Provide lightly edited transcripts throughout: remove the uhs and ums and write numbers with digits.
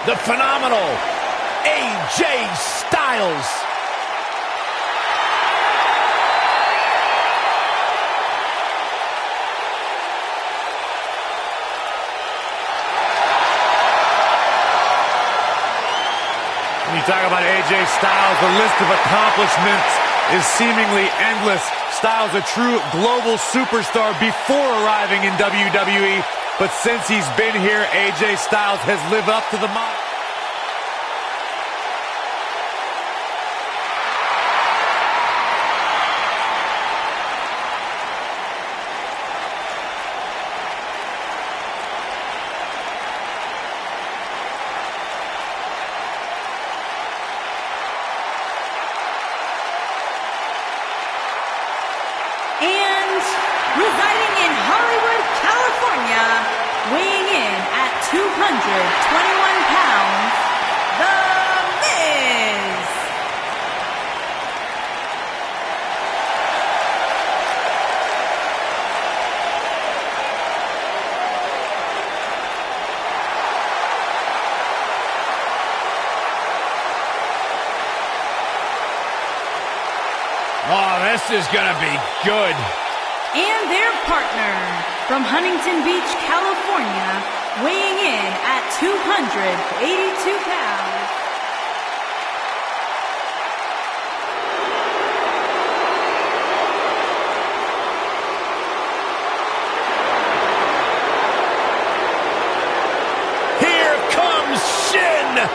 the phenomenal AJ Styles. When you talk about AJ Styles, the list of accomplishments is seemingly endless. Styles, a true global superstar before arriving in WWE, but since he's been here, AJ Styles has lived up to the model. And residing in Hollywood, California, weighing in at 221 pounds, The Miz. Oh, this is gonna be good. And their partner from Huntington Beach, California, weighing in at 282 pounds. Here comes Shin.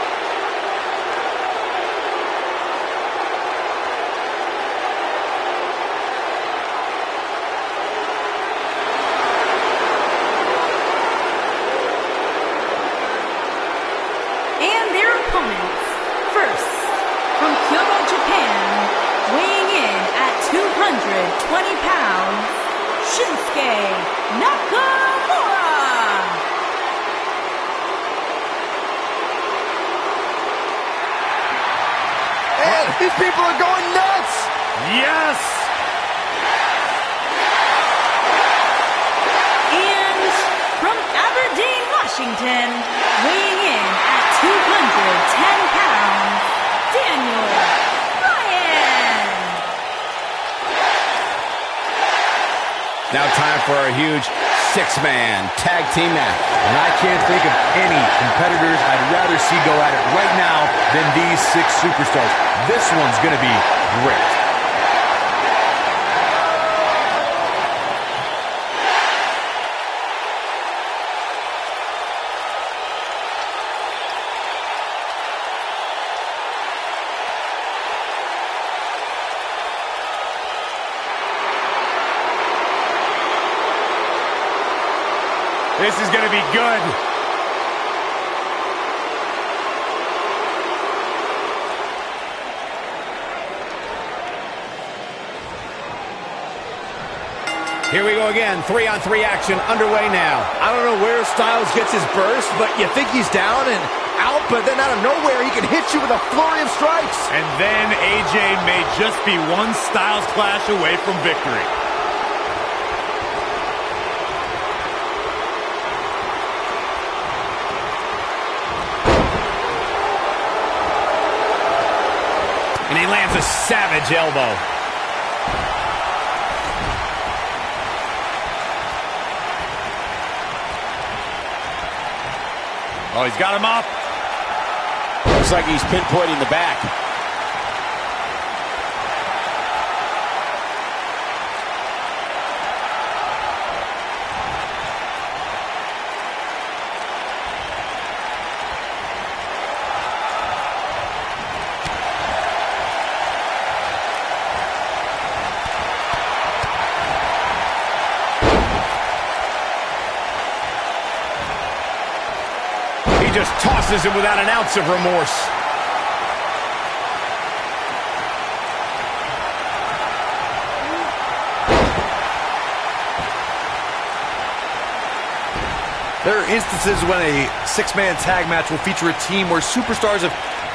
And their opponents, first, from Kyoto, Japan, weighing in at 220 pounds, Shinsuke Nakamura. And these people are going nuts! Yes! And from Aberdeen, Washington, weighing in at 210 pounds, Daniel Bryan. Now time for a huge six-man tag team match. And I can't think of any competitors I'd rather see go at it right now than these six superstars. This one's going to be great. This is going to be good. Here we go again. 3-on-3 action underway now. I don't know where Styles gets his burst, but you think he's down and out, but then out of nowhere, he can hit you with a flurry of strikes. And then AJ may just be one Styles clash away from victory. And he lands a savage elbow. Oh, he's got him up. Looks like he's pinpointing the back. He just tosses him without an ounce of remorse. There are instances when a six-man tag match will feature a team where superstars have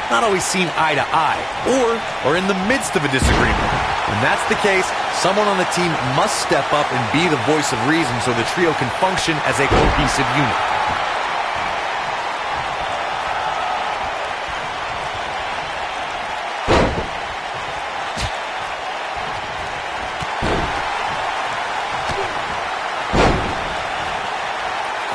not always seen eye to eye, or are in the midst of a disagreement. When that's the case, someone on the team must step up and be the voice of reason so the trio can function as a cohesive unit.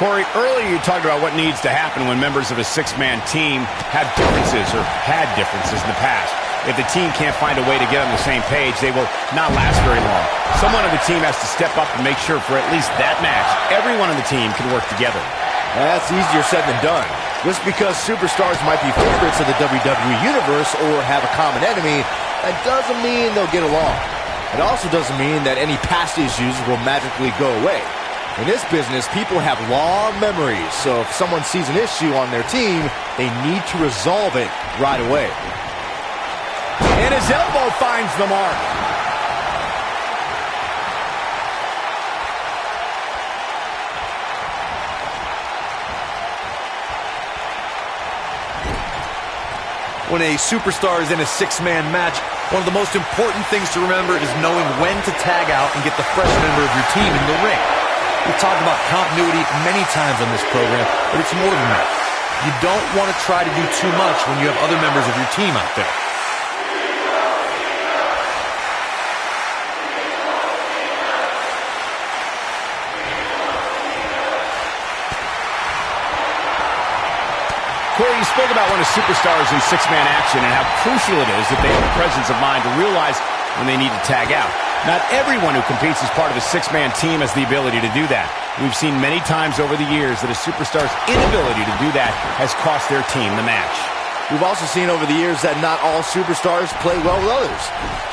Corey, earlier you talked about what needs to happen when members of a six-man team have differences or had differences in the past. If the team can't find a way to get on the same page, they will not last very long. Someone on the team has to step up and make sure for at least that match, everyone on the team can work together. That's easier said than done. Just because superstars might be favorites of the WWE Universe or have a common enemy, that doesn't mean they'll get along. It also doesn't mean that any past issues will magically go away. In this business, people have long memories, so if someone sees an issue on their team, they need to resolve it right away. And his elbow finds the mark. When a superstar is in a six-man match, one of the most important things to remember is knowing when to tag out and get the fresh member of your team in the ring. We've talked about continuity many times on this program, but it's more than that. You don't want to try to do too much when you have other members of your team out there. Corey, you spoke about one of superstars in six-man action and how crucial it is that they have the presence of mind to realize when they need to tag out. Not everyone who competes as part of a six-man team has the ability to do that. We've seen many times over the years that a superstar's inability to do that has cost their team the match. We've also seen over the years that not all superstars play well with others.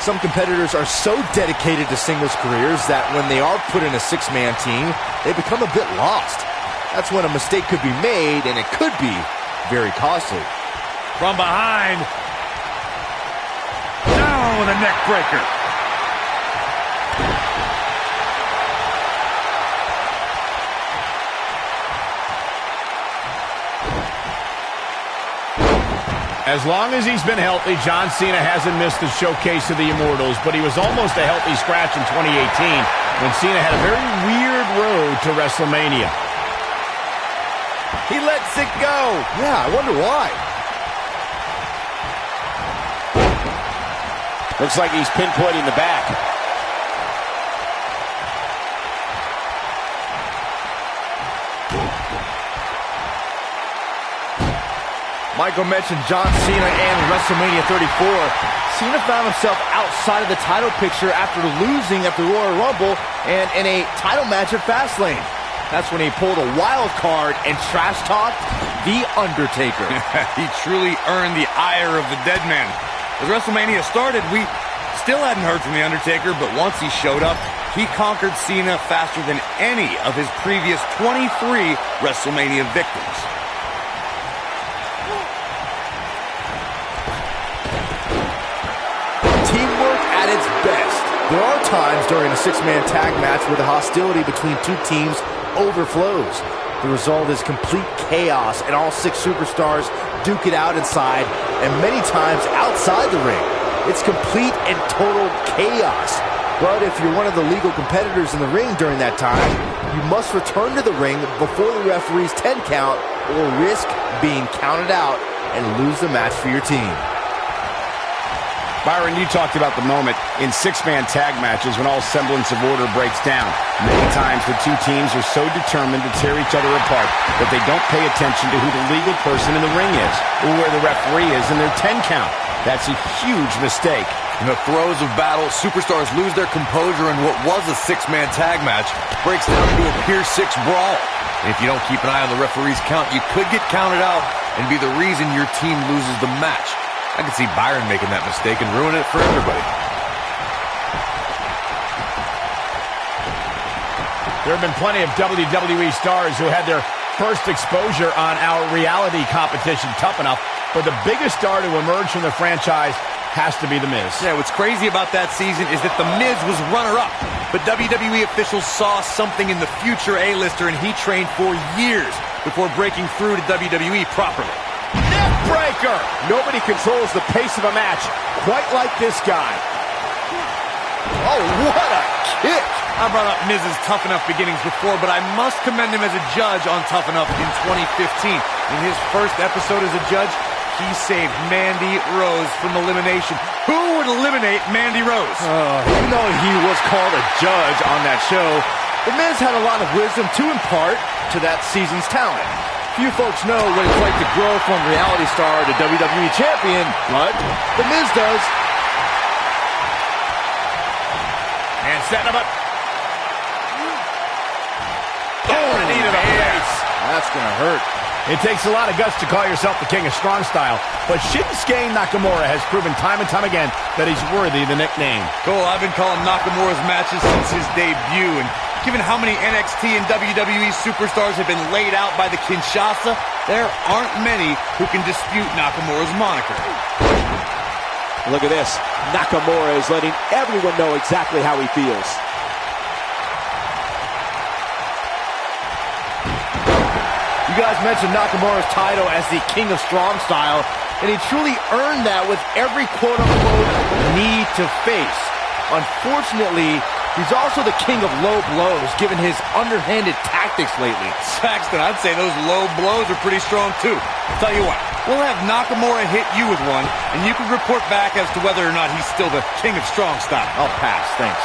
Some competitors are so dedicated to singles careers that when they are put in a six-man team, they become a bit lost. That's when a mistake could be made, and it could be very costly. From behind. Down with a neck breaker. As long as he's been healthy, John Cena hasn't missed the showcase of the Immortals, but he was almost a healthy scratch in 2018 when Cena had a very weird road to WrestleMania. He lets it go. Yeah, I wonder why. Looks like he's pinpointing the back. Michael mentioned John Cena and WrestleMania 34. Cena found himself outside of the title picture after losing at the Royal Rumble and in a title match at Fastlane. That's when he pulled a wild card and trash-talked The Undertaker. He truly earned the ire of the dead man. As WrestleMania started, we still hadn't heard from The Undertaker, but once he showed up, he conquered Cena faster than any of his previous 23 WrestleMania victims. Teamwork at its best. There are times during a six-man tag match where the hostility between two teams overflows. The result is complete chaos, and all six superstars duke it out inside and many times outside the ring. It's complete and total chaos. But if you're one of the legal competitors in the ring during that time, you must return to the ring before the referee's 10 count or risk being counted out and lose the match for your team. Byron, you talked about the moment in six-man tag matches when all semblance of order breaks down. Many times the two teams are so determined to tear each other apart that they don't pay attention to who the legal person in the ring is or where the referee is in their 10 count. That's a huge mistake. In the throes of battle, superstars lose their composure, and what was a six-man tag match breaks down into a Pier 6 brawl. And if you don't keep an eye on the referee's count, you could get counted out and be the reason your team loses the match. I could see Byron making that mistake and ruin it for everybody. There have been plenty of WWE stars who had their first exposure on our reality competition, Tough Enough, but the biggest star to emerge from the franchise has to be The Miz. Yeah, what's crazy about that season is that The Miz was runner-up, but WWE officials saw something in the future A-lister, and he trained for years before breaking through to WWE properly. Neckbreaker! Nobody controls the pace of a match quite like this guy. Oh, what a kick! I brought up Miz's Tough Enough beginnings before, but I must commend him as a judge on Tough Enough in 2015. In his first episode as a judge, he saved Mandy Rose from elimination. Who would eliminate Mandy Rose? Even though he was called a judge on that show, The Miz had a lot of wisdom to impart to that season's talent. Few folks know what it's like to grow from reality star to WWE champion, but The Miz does. And setting him up. Oh, knee to the face. That's going to hurt. It takes a lot of guts to call yourself the king of strong style, but Shinsuke Nakamura has proven time and time again that he's worthy of the nickname. Cole, I've been calling Nakamura's matches since his debut, and given how many NXT and WWE superstars have been laid out by the Kinshasa, there aren't many who can dispute Nakamura's moniker. Look at this. Nakamura is letting everyone know exactly how he feels. You guys mentioned Nakamura's title as the King of Strong Style, and he truly earned that with every quote-unquote need to face. Unfortunately, he's also the king of low blows, given his underhanded tactics lately. Saxton, I'd say those low blows are pretty strong too. Tell you what, we'll have Nakamura hit you with one, and you can report back as to whether or not he's still the king of strong style. I'll pass, thanks.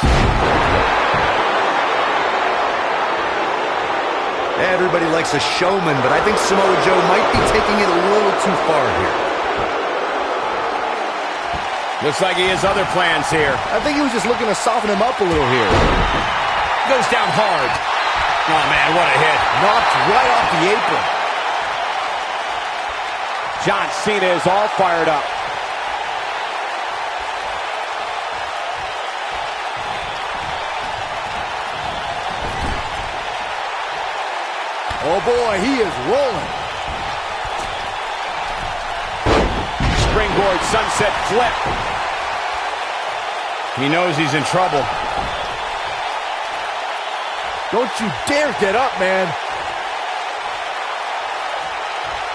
Everybody likes a showman, but I think Samoa Joe might be taking it a little too far here. Looks like he has other plans here. I think he was just looking to soften him up a little here. Goes down hard. Oh, man, what a hit. Knocked right off the apron. John Cena is all fired up. Oh boy, he is rolling. Springboard sunset flip. He knows he's in trouble. Don't you dare get up, man.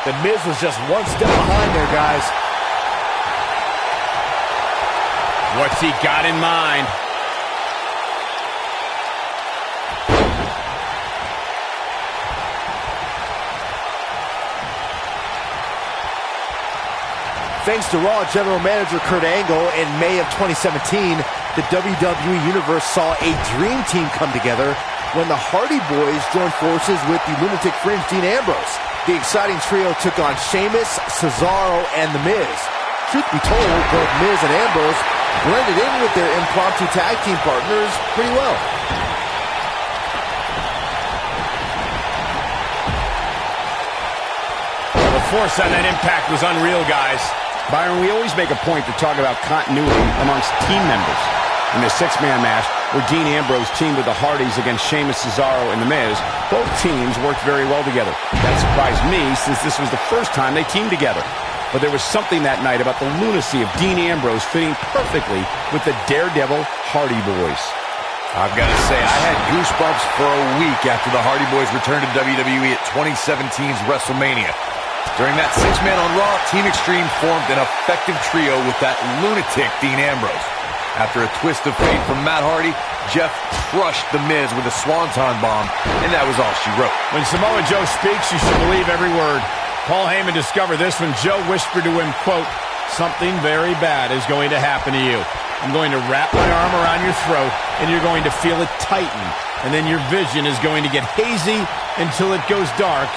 The Miz was just one step behind there, guys. What's he got in mind? Thanks to Raw General Manager Kurt Angle, in May of 2017, the WWE Universe saw a dream team come together when the Hardy Boys joined forces with the Lunatic Fringe Dean Ambrose. The exciting trio took on Sheamus, Cesaro, and The Miz. Truth be told, both Miz and Ambrose blended in with their impromptu tag team partners pretty well. The force on that impact was unreal, guys. Byron, we always make a point to talk about continuity amongst team members. In the six-man match, where Dean Ambrose teamed with the Hardys against Sheamus, Cesaro, and The Miz, both teams worked very well together. That surprised me, since this was the first time they teamed together. But there was something that night about the lunacy of Dean Ambrose fitting perfectly with the Daredevil Hardy Boys. I've got to say, I had goosebumps for a week after the Hardy Boys returned to WWE at 2017's WrestleMania. During that six-man on Raw, Team Extreme formed an effective trio with that lunatic Dean Ambrose. After a twist of fate from Matt Hardy, Jeff crushed The Miz with a swanton bomb, and that was all she wrote. When Samoa Joe speaks, you should believe every word. Paul Heyman discovered this when Joe whispered to him, quote, "Something very bad is going to happen to you. I'm going to wrap my arm around your throat, and you're going to feel it tighten. And then your vision is going to get hazy until it goes dark,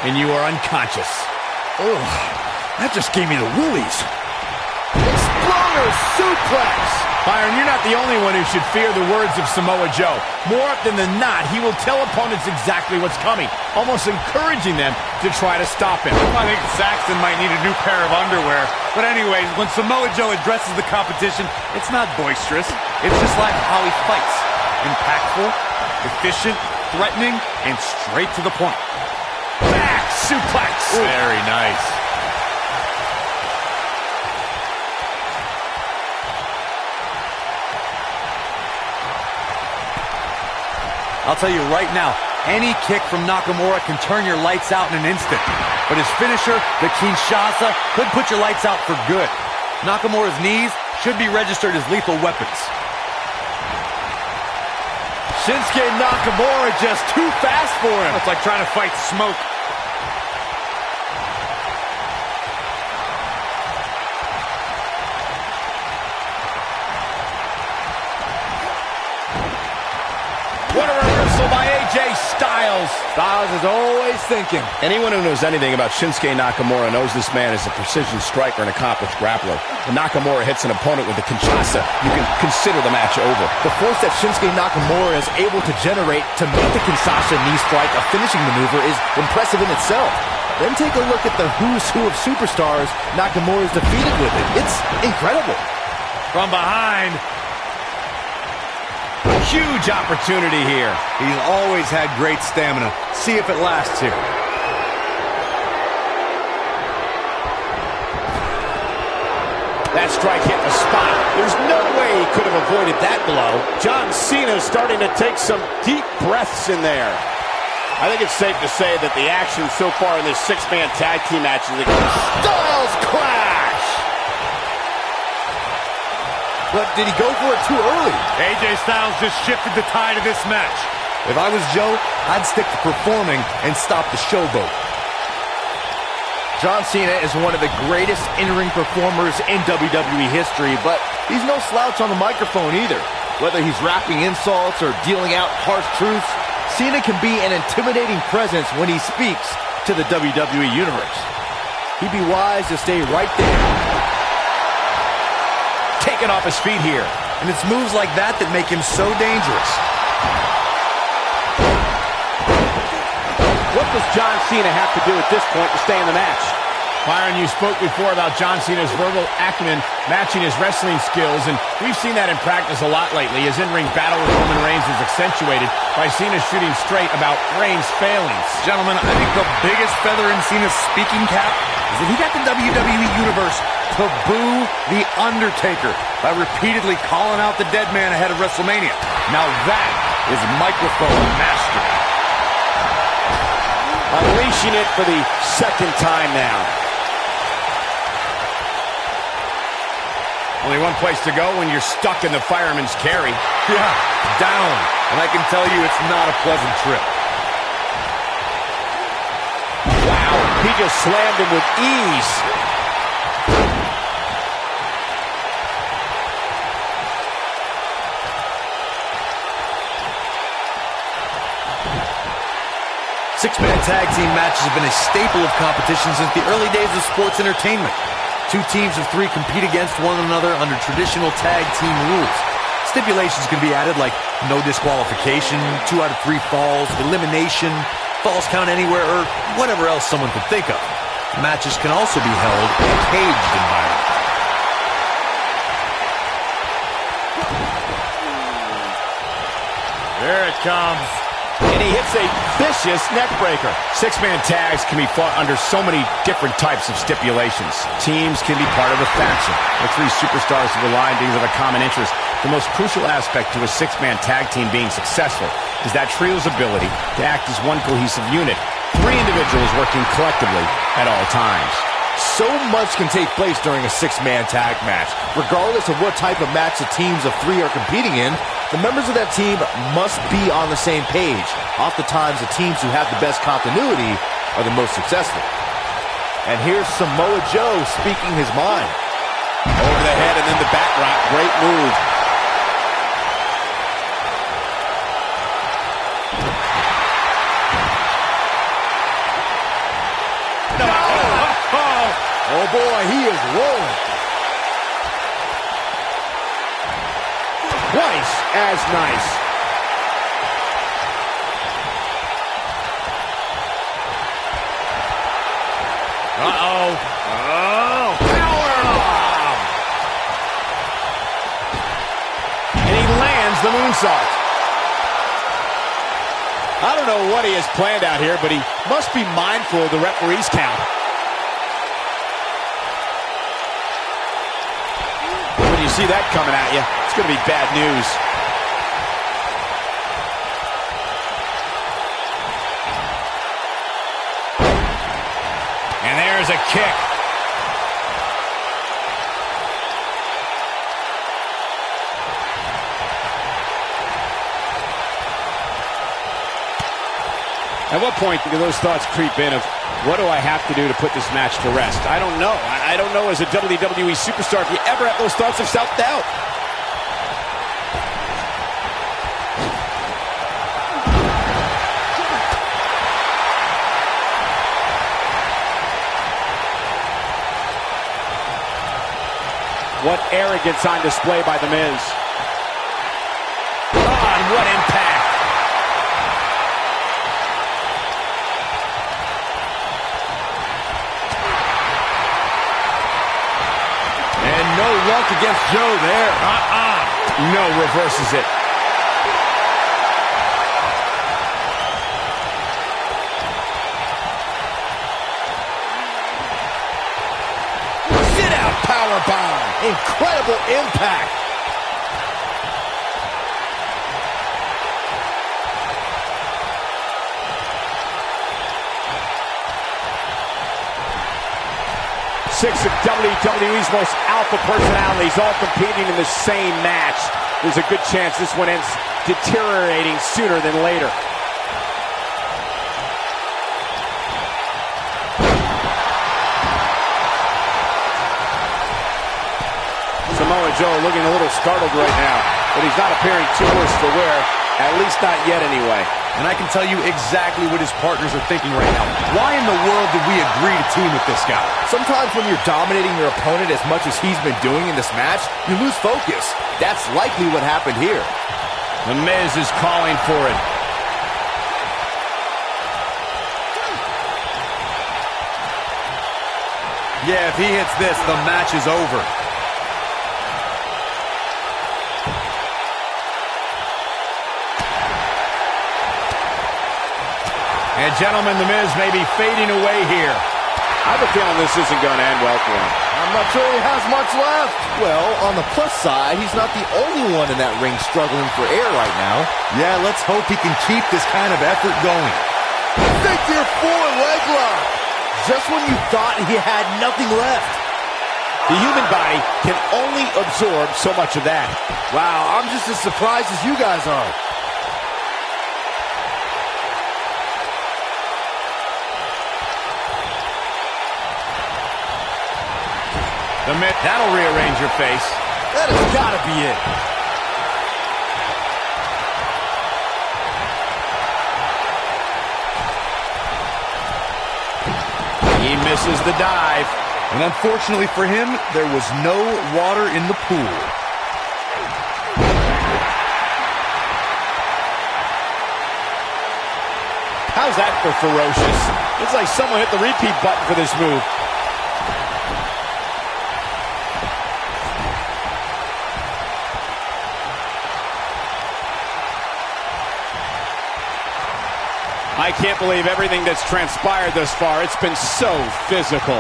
and you are unconscious." Ugh, that just gave me the willies. Exploder suplex! Byron, you're not the only one who should fear the words of Samoa Joe. More often than not, he will tell opponents exactly what's coming, almost encouraging them to try to stop him. I think Saxton might need a new pair of underwear. But anyways, when Samoa Joe addresses the competition, it's not boisterous. It's just like how he fights. Impactful, efficient, threatening, and straight to the point. Back suplex! Very nice. I'll tell you right now, any kick from Nakamura can turn your lights out in an instant. But his finisher, the Kinshasa, could put your lights out for good. Nakamura's knees should be registered as lethal weapons. Shinsuke Nakamura just too fast for him. It's like trying to fight smoke. What a reversal by AJ Styles. Styles is always thinking. Anyone who knows anything about Shinsuke Nakamura knows this man is a precision striker and accomplished grappler. When Nakamura hits an opponent with a Kinshasa, you can consider the match over. The force that Shinsuke Nakamura is able to generate to make the Kinshasa knee strike a finishing maneuver is impressive in itself. Then take a look at the who's who of superstars Nakamura is defeated with it. It's incredible. From behind. Huge opportunity here. He's always had great stamina. See if it lasts here. That strike hit the spot. There's no way he could have avoided that blow. John Cena starting to take some deep breaths in there. I think it's safe to say that the action so far in this six-man tag team match is a Styles Clash. But did he go for it too early? AJ Styles just shifted the tide of this match. If I was Joe, I'd stick to performing and stop the showboat. John Cena is one of the greatest in-ring performers in WWE history, but he's no slouch on the microphone either. Whether he's rapping insults or dealing out harsh truths, Cena can be an intimidating presence when he speaks to the WWE Universe. He'd be wise to stay right there. Taken off his feet here. And it's moves like that that make him so dangerous. What does John Cena have to do at this point to stay in the match? Byron, you spoke before about John Cena's verbal acumen matching his wrestling skills, and we've seen that in practice a lot lately. His in-ring battle with Roman Reigns is accentuated by Cena shooting straight about Reigns' failings. Gentlemen, I think the biggest feather in Cena's speaking cap is that he got the WWE Universe to boo The Undertaker by repeatedly calling out the dead man ahead of WrestleMania. Now that is microphone mastery. Unleashing it for the second time now. Only one place to go when you're stuck in the fireman's carry. Yeah, down. And I can tell you it's not a pleasant trip. Wow, he just slammed him with ease. Six-man tag team matches have been a staple of competition since the early days of sports entertainment. Two teams of three compete against one another under traditional tag team rules. Stipulations can be added like no disqualification, 2 out of 3 falls, elimination, falls count anywhere, or whatever else someone could think of. Matches can also be held in a caged environment. There it comes. And he hits a vicious neck breaker. Six-man tags can be fought under so many different types of stipulations. Teams can be part of a faction. The 3 superstars have aligned because of a common interest. The most crucial aspect to a six-man tag team being successful is that trio's ability to act as one cohesive unit. 3 individuals working collectively at all times. So much can take place during a six-man tag match. Regardless of what type of match the teams of 3 are competing in, the members of that team must be on the same page. Oftentimes, the teams who have the best continuity are the most successful. And here's Samoa Joe speaking his mind. Over the head and then the back rock. Great move. Oh boy, he is rolling. Twice as nice. Uh-oh. Oh, powerbomb. And he lands the moonsault. I don't know what he has planned out here, but he must be mindful of the referee's count. When you see that coming at you, it's going to be bad news. And there's a kick. At what point do those thoughts creep in of, what do I have to do to put this match to rest? I don't know. I don't know as a WWE superstar if you ever have those thoughts of self-doubt. What arrogance on display by The Miz. Oh, and what impact. And no luck against Joe there. No, reverses it. Sit-out powerbomb. Incredible impact. Six of WWE's most alpha personalities all competing in the same match. There's a good chance this one ends deteriorating sooner than later. Samoa Joe looking a little startled right now, but he's not appearing too worse for wear, at least not yet anyway. And I can tell you exactly what his partners are thinking right now. Why in the world did we agree to team with this guy? Sometimes when you're dominating your opponent as much as he's been doing in this match, you lose focus. That's likely what happened here. The Miz is calling for it. Yeah, if he hits this, the match is over. And gentlemen, The Miz may be fading away here. I have a feeling this isn't going to end well for him. I'm not sure he has much left. Well, on the plus side, he's not the only one in that ring struggling for air right now. Yeah, let's hope he can keep this kind of effort going. Figure 4 leg lock. Just when you thought he had nothing left. The human body can only absorb so much of that. Wow, I'm just as surprised as you guys are. The Miz, that'll rearrange your face. That has got to be it. He misses the dive. And unfortunately for him, there was no water in the pool. How's that for ferocious? It's like someone hit the repeat button for this move. I can't believe everything that's transpired thus far. It's been so physical.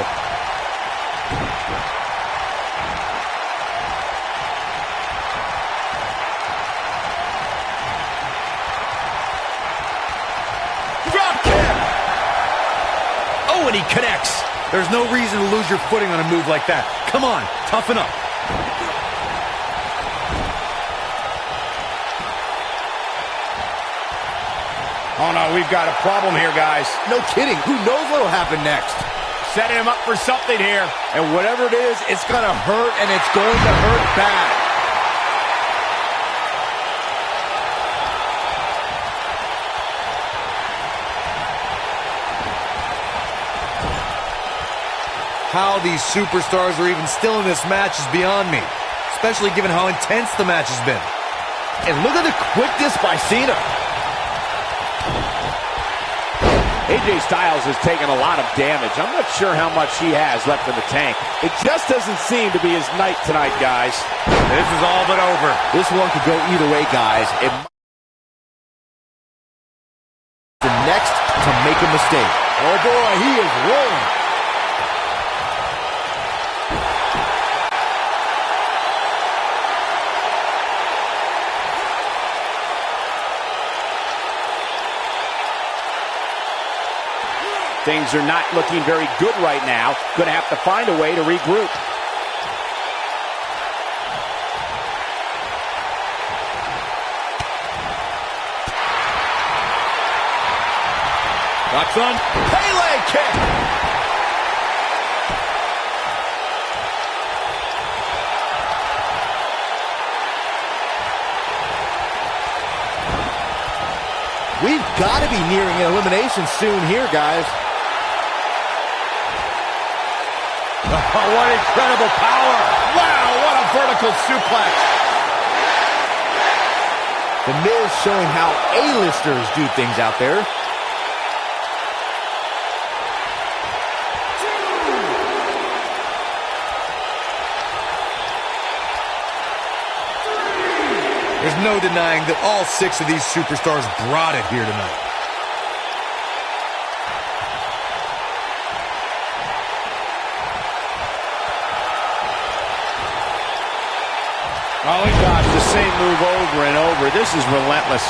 Drop kick. Oh, and he connects. There's no reason to lose your footing on a move like that. Come on, toughen up. Oh, no, we've got a problem here, guys. No kidding. Who knows what'll happen next? Setting him up for something here. And whatever it is, it's going to hurt, and it's going to hurt bad. How these superstars are even still in this match is beyond me, especially given how intense the match has been. And look at the quickness by Cena. AJ Styles has taken a lot of damage. I'm not sure how much he has left in the tank. It just doesn't seem to be his night tonight, guys. This is all but over. This one could go either way, guys. The next to make a mistake. Oh boy, he is rolling. Things are not looking very good right now. Going to have to find a way to regroup. Watch on. Pele kick. We've got to be nearing an elimination soon here, guys. Oh, what incredible power. Wow, what a vertical suplex. The Miz showing how A-listers do things out there. There's no denying that all 6 of these superstars brought it here tonight. Oh, gosh, the same move over and over. This is relentless.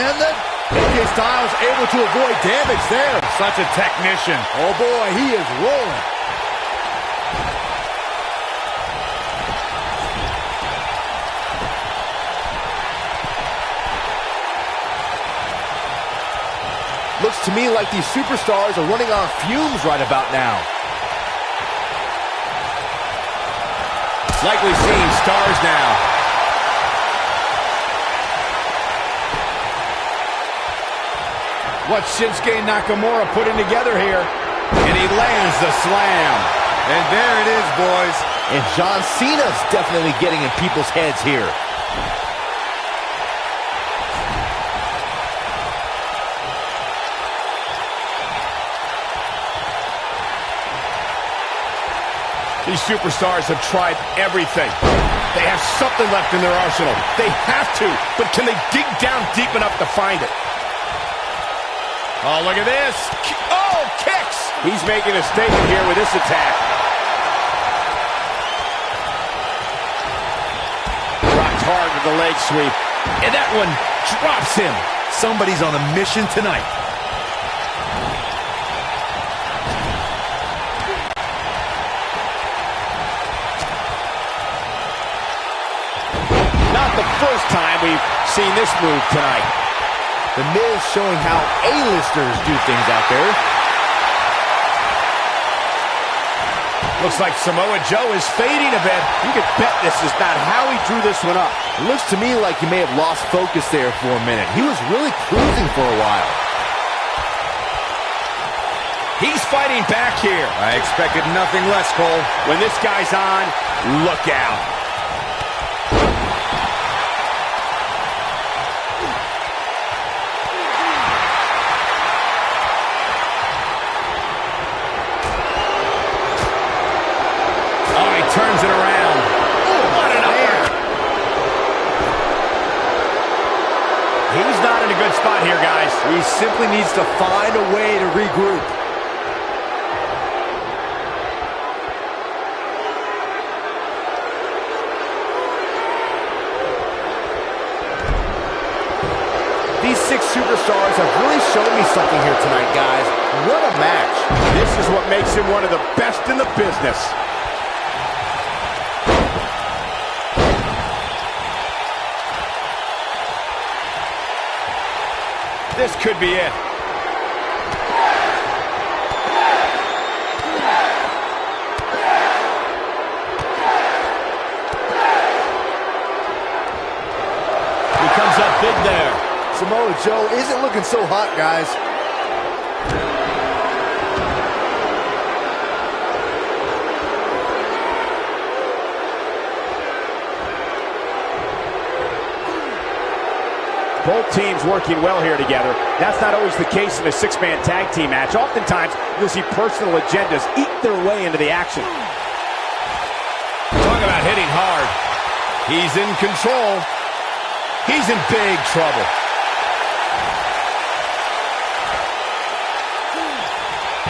And then AJ Styles able to avoid damage there. Such a technician. Oh boy, he is rolling. Looks to me like these superstars are running on fumes right about now. Likely seeing stars now. What's Shinsuke Nakamura putting together here? And he lands the slam. And there it is, boys. And John Cena's definitely getting in people's heads here. These superstars have tried everything. They have something left in their arsenal. They have to, but can they dig down deep enough to find it? Oh, look at this. Oh, kicks. He's making a statement here with this attack. Dropped hard with the leg sweep. And that one drops him. Somebody's on a mission tonight. Not the first time we've seen this move tonight. The Miz showing how A-listers do things out there. Looks like Samoa Joe is fading a bit. You can bet this is not how he drew this one up. It looks to me like he may have lost focus there for a minute. He was really cruising for a while. He's fighting back here. I expected nothing less, Cole. When this guy's on, look out. Turns it around. Oh, what an uppercut. He's not in a good spot here, guys. He simply needs to find a way to regroup. These 6 superstars have really shown me something here tonight, guys. What a match. This is what makes him one of the best in the business. This could be it. He comes up big there. Samoa Joe isn't looking so hot, guys. Both teams working well here together. That's not always the case in a 6-man tag team match. Oftentimes, you'll see personal agendas eat their way into the action. Talk about hitting hard. He's in control. He's in big trouble.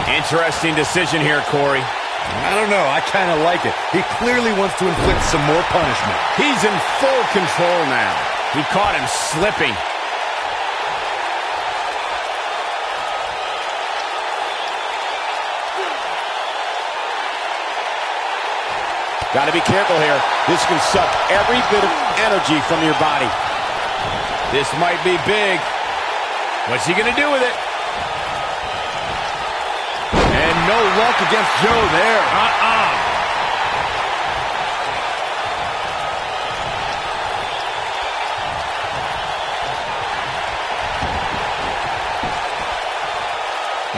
Interesting decision here, Corey. I don't know. I kind of like it. He clearly wants to inflict some more punishment. He's in full control now. He caught him slipping. Got to be careful here. This can suck every bit of energy from your body. This might be big. What's he going to do with it? And no luck against Joe there.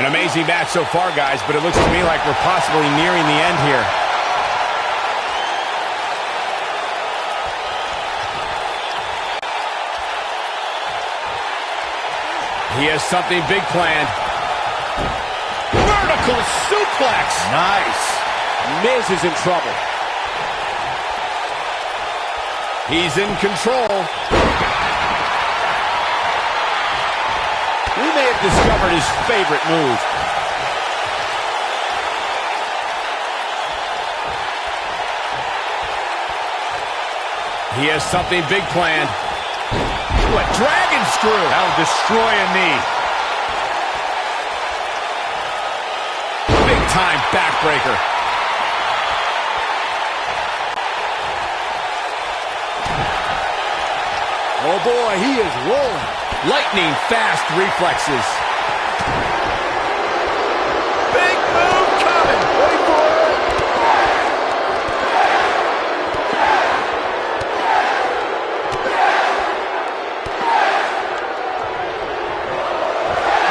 An amazing match so far, guys, but it looks to me like we're possibly nearing the end here. He has something big planned. Vertical suplex. Nice. Miz is in trouble. He's in control. We may have discovered his favorite move. He has something big planned. What dragon screw? That'll destroy a knee. Big time backbreaker. Oh boy, he is rolling. Lightning fast reflexes. Big move coming. Wait for it.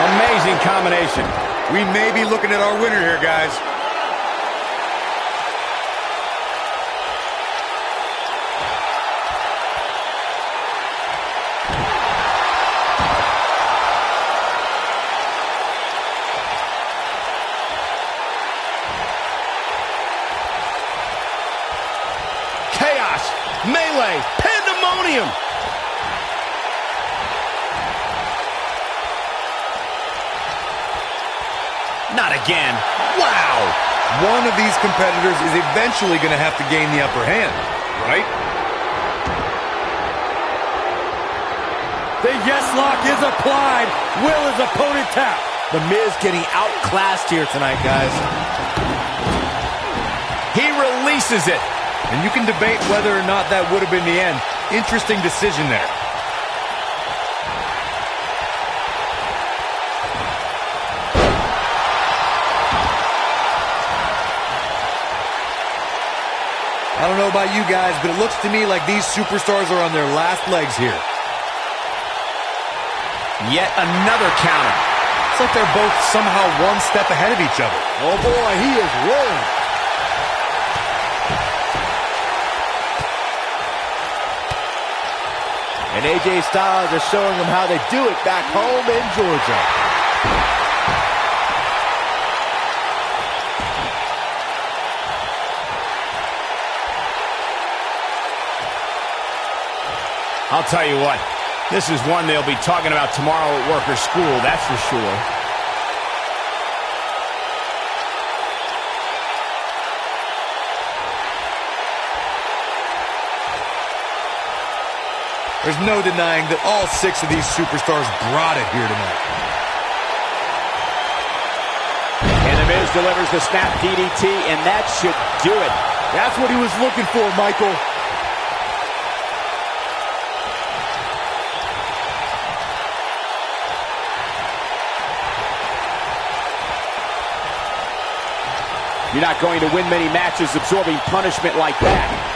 Amazing combination. We may be looking at our winner here, guys. Chaos, melee, pandemonium. Not again. Wow. One of these competitors is eventually going to have to gain the upper hand, right? The yes lock is applied. Will his opponent tap? The Miz getting outclassed here tonight, guys. He releases it. And you can debate whether or not that would have been the end. Interesting decision there. I don't know about you guys, but it looks to me like these superstars are on their last legs here. Yet another counter. It's like they're both somehow one step ahead of each other. Oh boy, he is rolling. And AJ Styles is showing them how they do it back home in Georgia. I'll tell you what, this is one they'll be talking about tomorrow at work or school, that's for sure. There's no denying that all 6 of these superstars brought it here tonight. And The Miz delivers the snap DDT, and that should do it. That's what he was looking for, Michael. You're not going to win many matches absorbing punishment like that.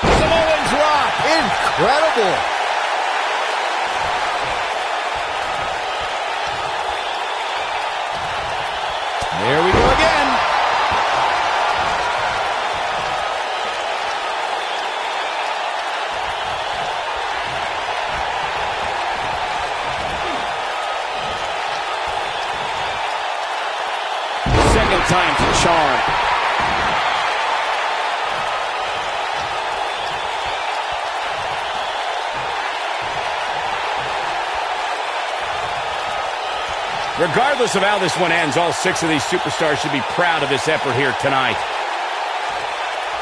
Samoan drop. Incredible. There we go again. Second time's a charm. Regardless of how this one ends, all 6 of these superstars should be proud of this effort here tonight.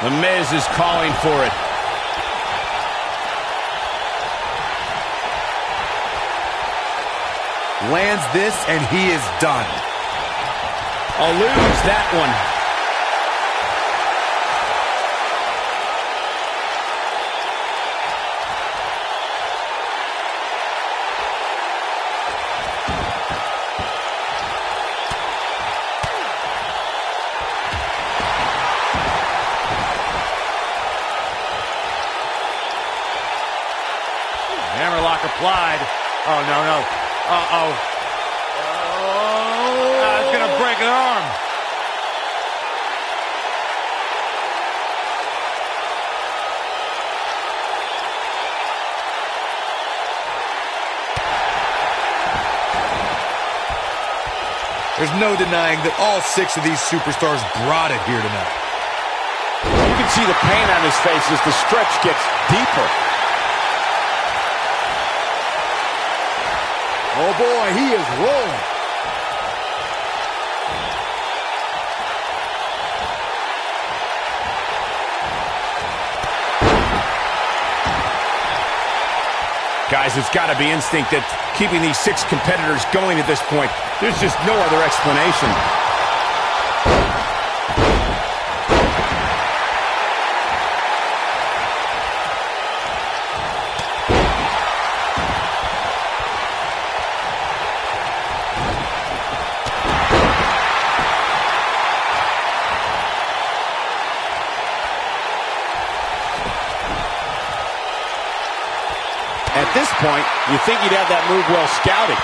The Miz is calling for it. Lands this, and he is done. Eludes that one. Hammerlock applied. Oh, no, no. Uh-oh. Oh. It's going to break an arm. There's no denying that all 6 of these superstars brought it here tonight. You can see the pain on his face as the stretch gets deeper. Oh boy, he is rolling. Guys, it's got to be instinct that's keeping these 6 competitors going at this point. There's just no other explanation. At this point, you think he'd have that move well scouted.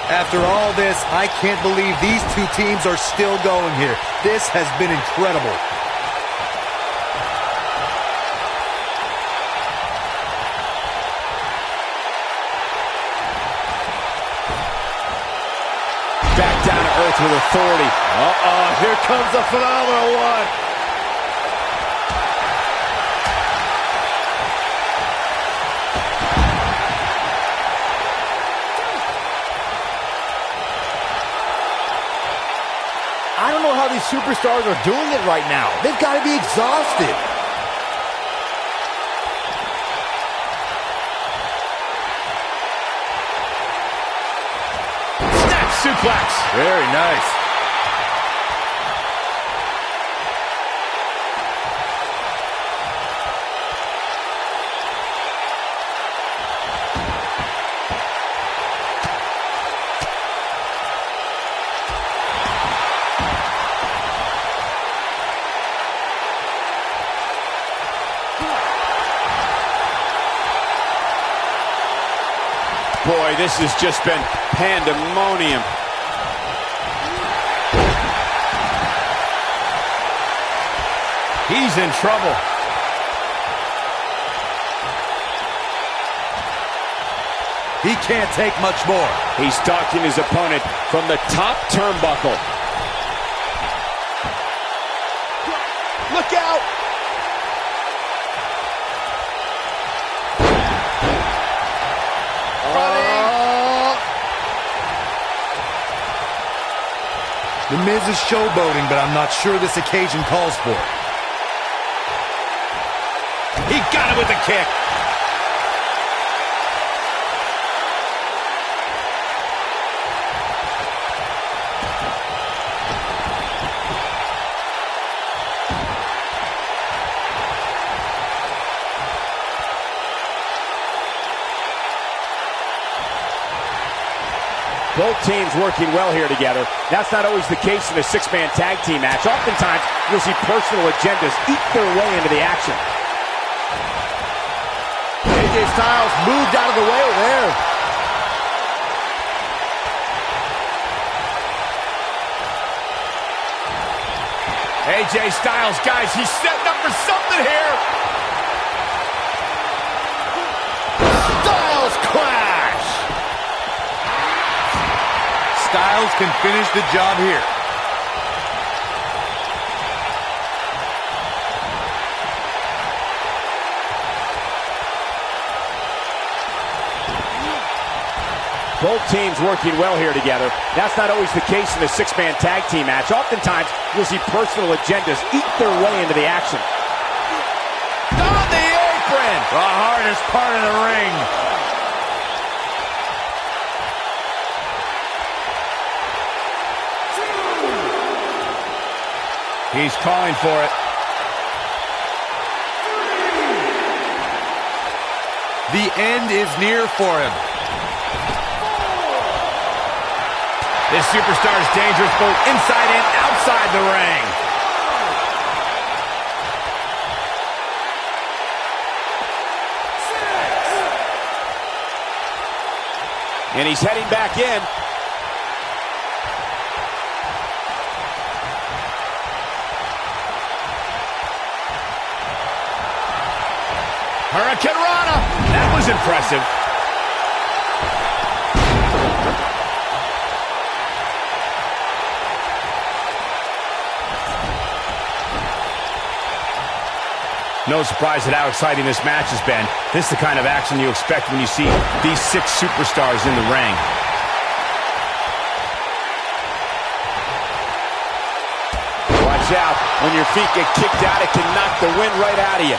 After all this, I can't believe these 2 teams are still going here. This has been incredible. Back down to earth with authority. Uh-oh, here comes the phenomenal one. I don't know how these superstars are doing it right now. They've got to be exhausted. Snap suplex. Very nice. Boy, this has just been pandemonium. He's in trouble. He can't take much more. He's stalking his opponent from the top turnbuckle. Look out! The Miz is showboating, but I'm not sure this occasion calls for it. He got it with the kick. Both teams working well here together. That's not always the case in a 6-man tag team match. Oftentimes, you'll see personal agendas eat their way into the action. AJ Styles moved out of the way there. AJ Styles, guys, he's setting up for something here. Styles clash. Styles can finish the job here. Both teams working well here together. That's not always the case in a 6-man tag team match. Oftentimes, you'll see personal agendas eat their way into the action. On the apron. The hardest part of the ring. He's calling for it. The end is near for him. This superstar is dangerous both inside and outside the ring. And he's heading back in. Hurricane Rana. That was impressive. No surprise at how exciting this match has been. This is the kind of action you expect when you see these 6 superstars in the ring. Watch out. When your feet get kicked out, it can knock the wind right out of you.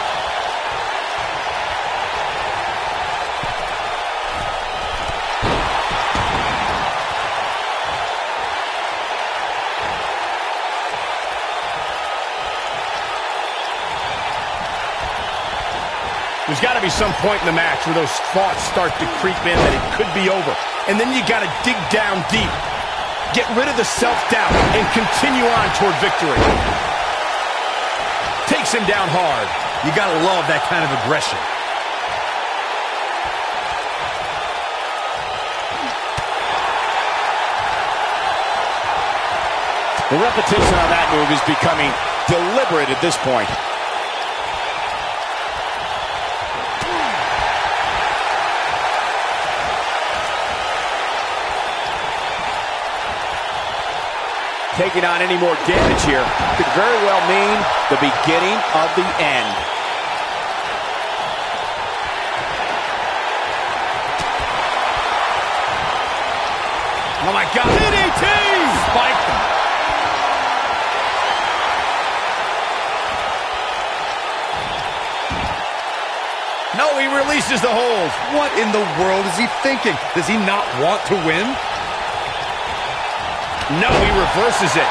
There's got to be some point in the match where those thoughts start to creep in that it could be over. And then you got to dig down deep. Get rid of the self-doubt and continue on toward victory. Takes him down hard. You got to love that kind of aggression. The repetition on that move is becoming deliberate at this point. Taking on any more damage here could very well mean the beginning of the end. Oh my God. DDT! Spiked him. No, he releases the hold. What in the world is he thinking? Does he not want to win? No, he reverses it.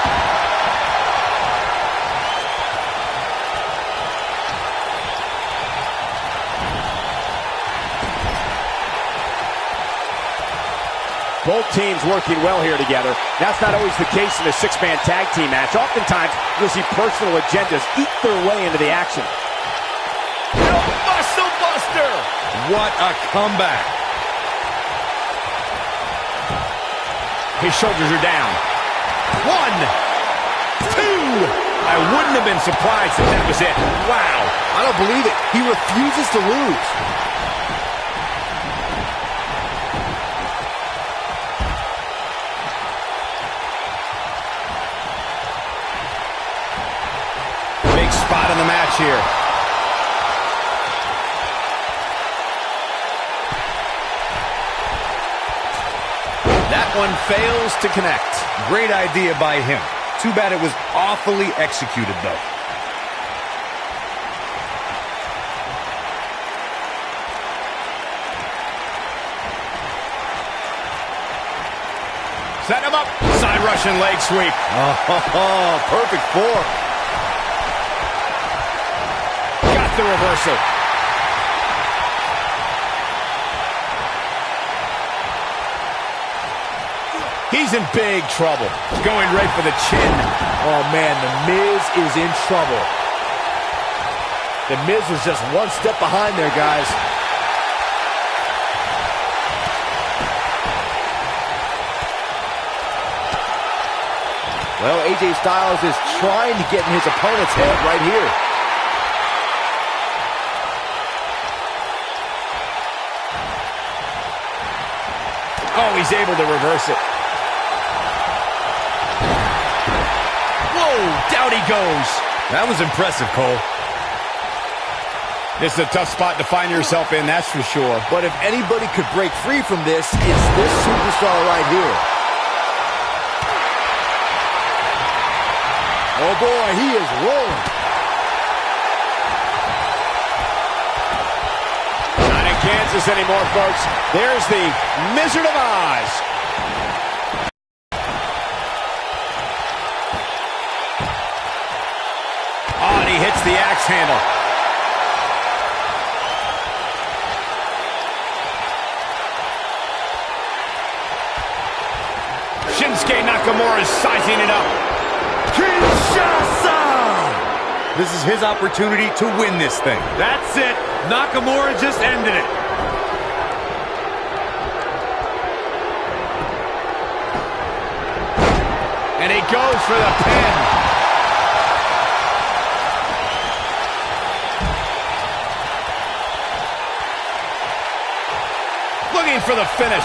Both teams working well here together. That's not always the case in a 6-man tag team match. Oftentimes, you'll see personal agendas eat their way into the action. No, Muscle Buster! What a comeback. His shoulders are down. 1, 2. I wouldn't have been surprised if that was it. Wow. I don't believe it. He refuses to lose. Big spot in the match here. That one fails to connect. Great idea by him. Too bad it was awfully executed, though. Set him up. Side Russian leg sweep. Oh, perfect form. Got the reversal. He's in big trouble. Going right for the chin. Oh, man, The Miz is in trouble. The Miz was just one step behind there, guys. Well, AJ Styles is trying to get in his opponent's head right here. Oh, he's able to reverse it. Whoa, down he goes. That was impressive, Cole. This is a tough spot to find yourself in, that's for sure. But if anybody could break free from this, it's this superstar right here. Oh boy, he is rolling. Not in Kansas anymore, folks. There's the Wizard of Oz. Oh, and he hits the axe handle. Shinsuke Nakamura's sizing it up. Kinshasa! This is his opportunity to win this thing. That's it. Nakamura just ended it. And he goes for the pin. Looking for the finish.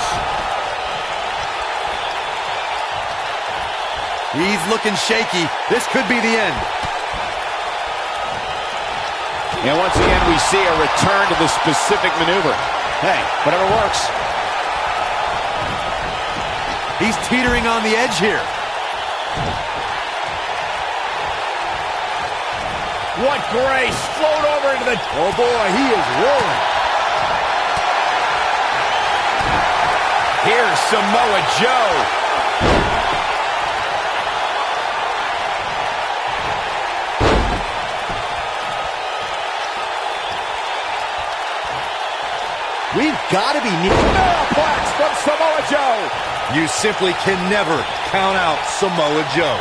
He's looking shaky. This could be the end. And once again, we see a return to the specific maneuver. Hey, whatever works. He's teetering on the edge here. What grace. Float over into the... Oh boy, he is rolling. Here's Samoa Joe. We've got to be near. Superplex from Samoa Joe. You simply can never count out Samoa Joe.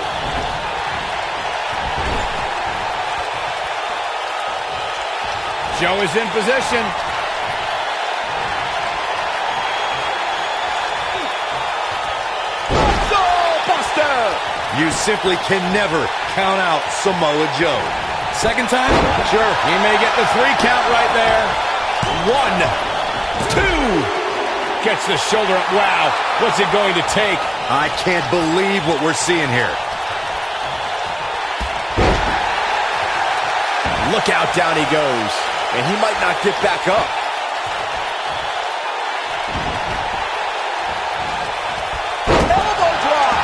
Joe is in position. Buster. You simply can never count out Samoa Joe. Second time? Sure. He may get the 3 count right there. 1, 2. Gets the shoulder up. Wow. What's it going to take? I can't believe what we're seeing here. Look out, down he goes. And he might not get back up. Elbow drop.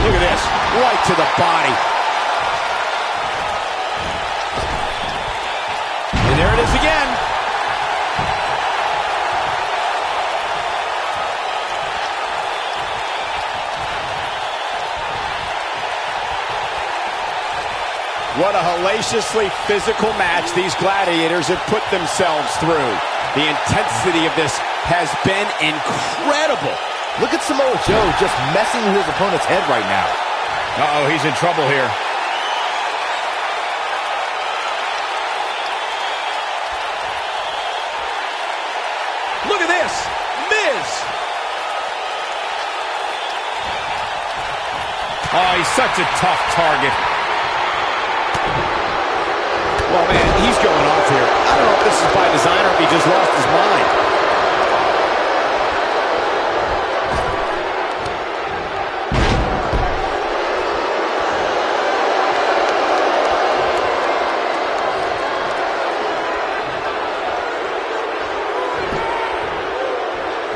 Look at this. Right to the body. And there it is again. What a hellaciously physical match these gladiators have put themselves through. The intensity of this has been incredible. Look at Samoa Joe just messing with his opponent's head right now. Uh-oh, he's in trouble here. Look at this. Miz. Oh, he's such a tough target. Well, man, he's going off here. I don't know if this is by design or if he just lost his mind.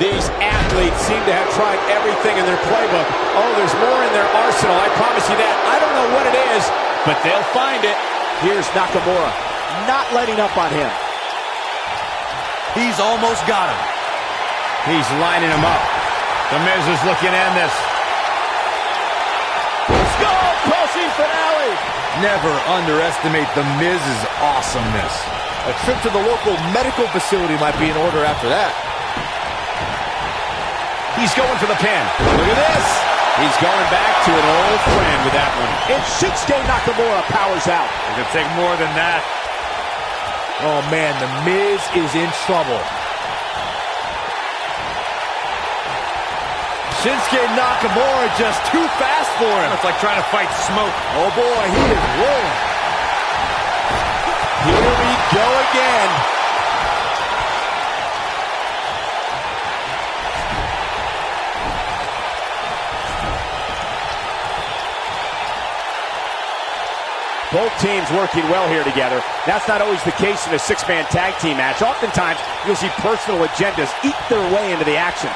These athletes seem to have tried everything in their playbook. Oh, there's more in their arsenal, I promise you that. I don't know what it is, but they'll find it. Here's Nakamura, not letting up on him. He's almost got him. He's lining him up. The Miz is looking to end this. Skull-crushing finale. Never underestimate the Miz's awesomeness. A trip to the local medical facility might be in order after that. He's going for the pin. Look at this. He's going back to an old friend with that one. And Shinsuke Nakamura powers out. It could take more than that. Oh, man, the Miz is in trouble. Shinsuke Nakamura just too fast for him. It's like trying to fight smoke. Oh, boy, he is rolling. Here we go again. Both teams working well here together. That's not always the case in a 6-man tag team match. Oftentimes, you'll see personal agendas eat their way into the action.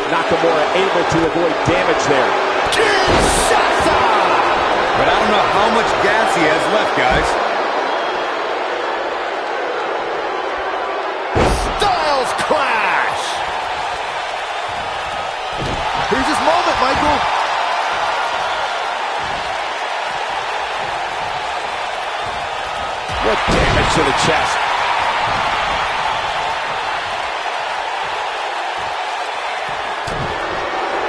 Nakamura able to avoid damage there. Kinshasa! But I don't know how much gas he has left, guys. Styles Clash! Here's his moment, Michael. What damage to the chest.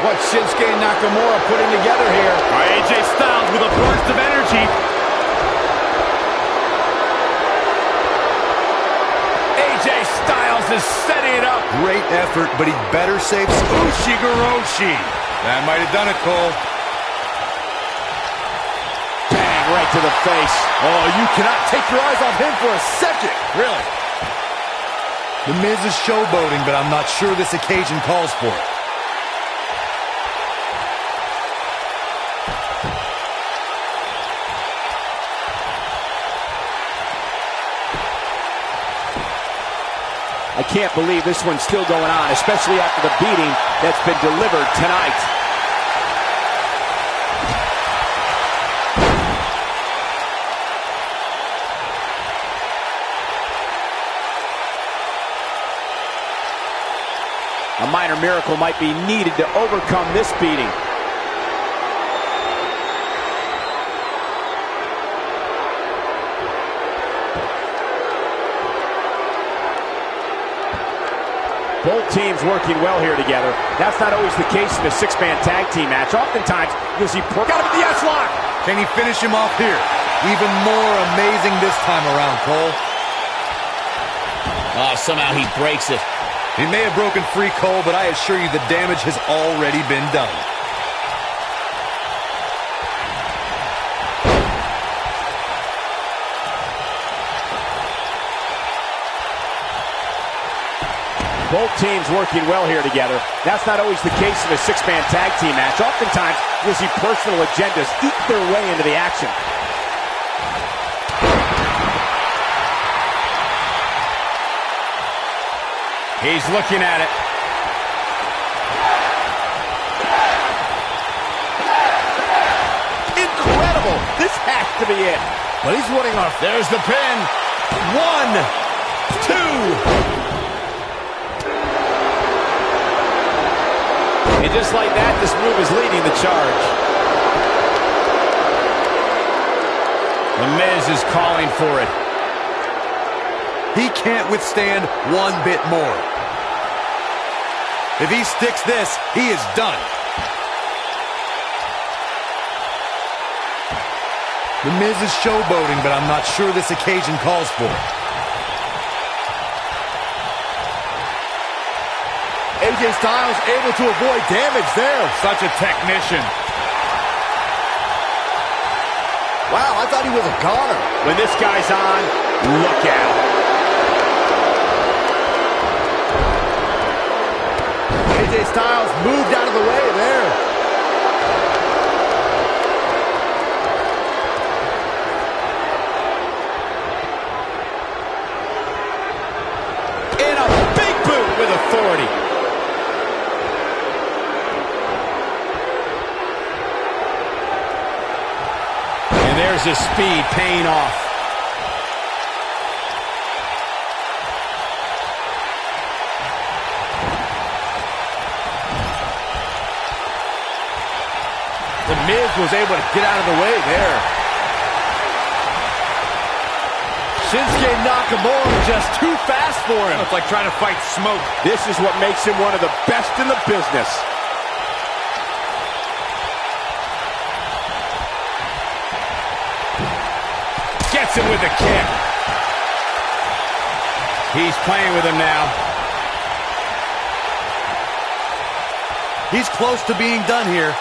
what Shinsuke Nakamura putting together here. All right, AJ Styles with a burst of energy. AJ Styles is setting it up. Great effort, but he'd better save Ushigoroshi. That might have done it, Cole. Bang, right to the face. Oh, you cannot take your eyes off him for a second. Really? The Miz is showboating, but I'm not sure this occasion calls for it. I can't believe this one's still going on, especially after the beating that's been delivered tonight. A minor miracle might be needed to overcome this beating. Both teams working well here together. That's not always the case in a six-man tag team match. Oftentimes, you'll see got him with the S-lock. Can he finish him off here? Even more amazing this time around, Cole. Oh, somehow he breaks it. He may have broken free, Cole, but I assure you the damage has already been done. Both teams working well here together. That's not always the case in a six-man tag team match. Oftentimes, you'll see personal agendas eat their way into the action. He's looking at it. Incredible! This has to be it. But he's running off. There's the pin. 1, 2. And just like that, this move is leading the charge. The Miz is calling for it. He can't withstand one bit more. If he sticks this, he is done. The Miz is showboating, but I'm not sure this occasion calls for it. AJ Styles able to avoid damage there. Such a technician. Wow, I thought he was a goner. When this guy's on, look out. AJ Styles moved out of the way there. And a big boot with authority. And there's his speed paying off. The Miz was able to get out of the way there. Shinsuke Nakamura just too fast for him. It's like trying to fight smoke. This is what makes him one of the best in the business. Gets him with a kick. He's playing with him now. He's close to being done here.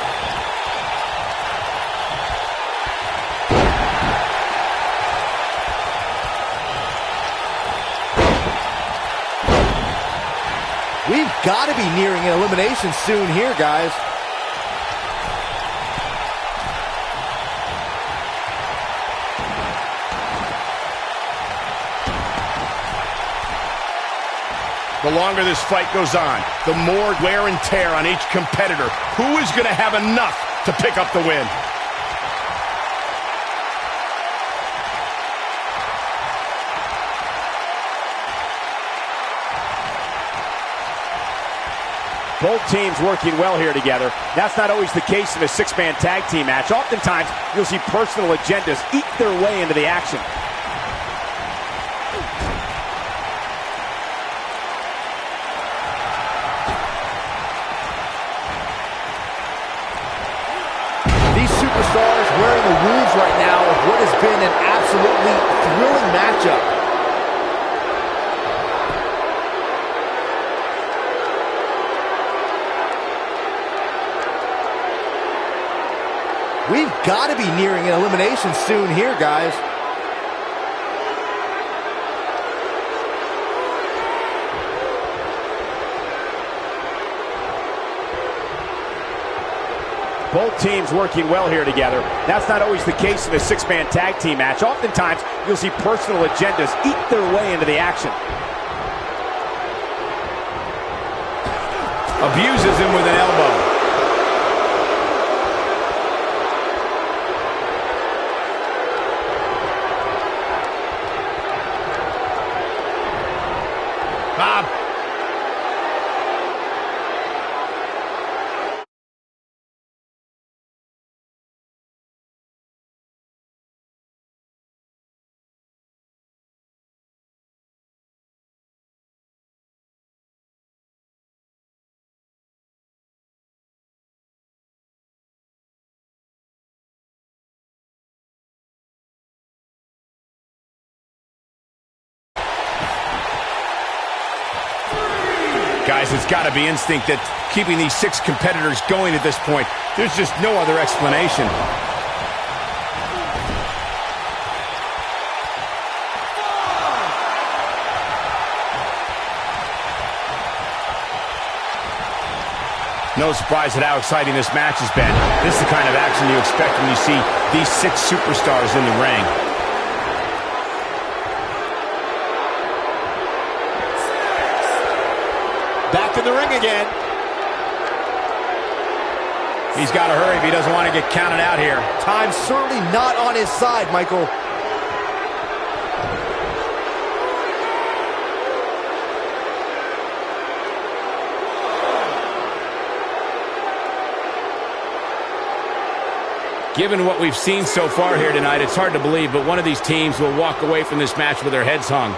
We've got to be nearing an elimination soon here, guys. The longer this fight goes on, the more wear and tear on each competitor. Who is going to have enough to pick up the win? Both teams working well here together. That's not always the case in a six-man tag team match. Oftentimes, you'll see personal agendas eat their way into the action. wearing the wounds right now of what has been an absolutely thrilling matchup. We've got to be nearing an elimination soon here, guys. Both teams working well here together. That's not always the case in a six-man tag team match. Oftentimes, you'll see personal agendas eat their way into the action. Abuses him with an elbow. Bob. Guys, it's got to be instinct that keeping these six competitors going at this point. There's just no other explanation. No surprise at how exciting this match has been. This is the kind of action you expect when you see these six superstars in the ring. Back in the ring again. He's got to hurry if he doesn't want to get counted out here. Time's certainly not on his side, Michael. Given what we've seen so far here tonight, it's hard to believe, but one of these teams will walk away from this match with their heads hung.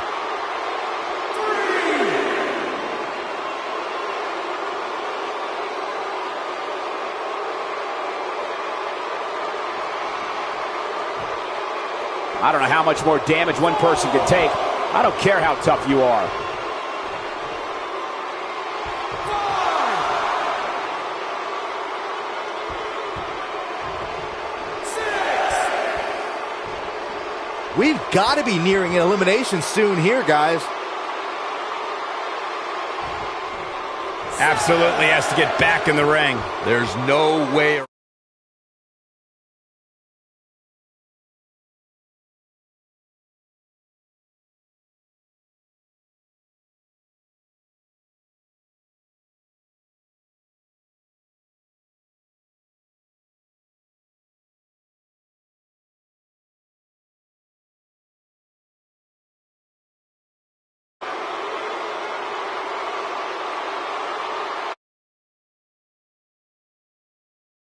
I don't know how much more damage one person can take. I don't care how tough you are. We've got to be nearing an elimination soon here, guys. Absolutely has to get back in the ring. There's no way.